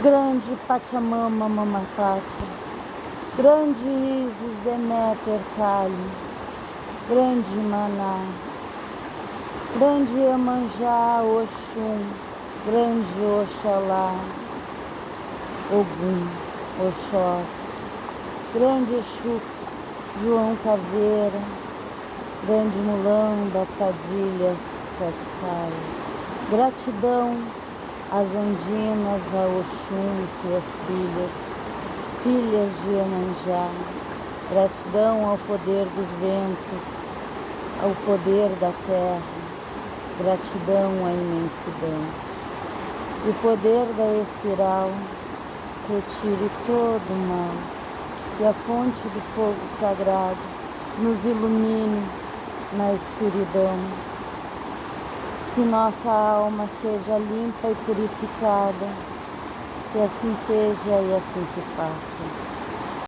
Grande Pachamama Mama Pátia, grande Isis Deméter Kali, grande Maná, grande Iemanjá Oxum, grande Oxalá, Ogum, Oxós, grande Exu, João Caveira, grande Mulamba, Padilha, Satsai. Gratidão às Andinas, a Oxum e suas filhas, filhas de Iemanjá. Gratidão ao poder dos ventos, ao poder da terra. Gratidão à imensidão. O poder da espiral retire todo o mal, que a fonte do fogo sagrado nos ilumine na escuridão, que nossa alma seja limpa e purificada, que assim seja e assim se faça.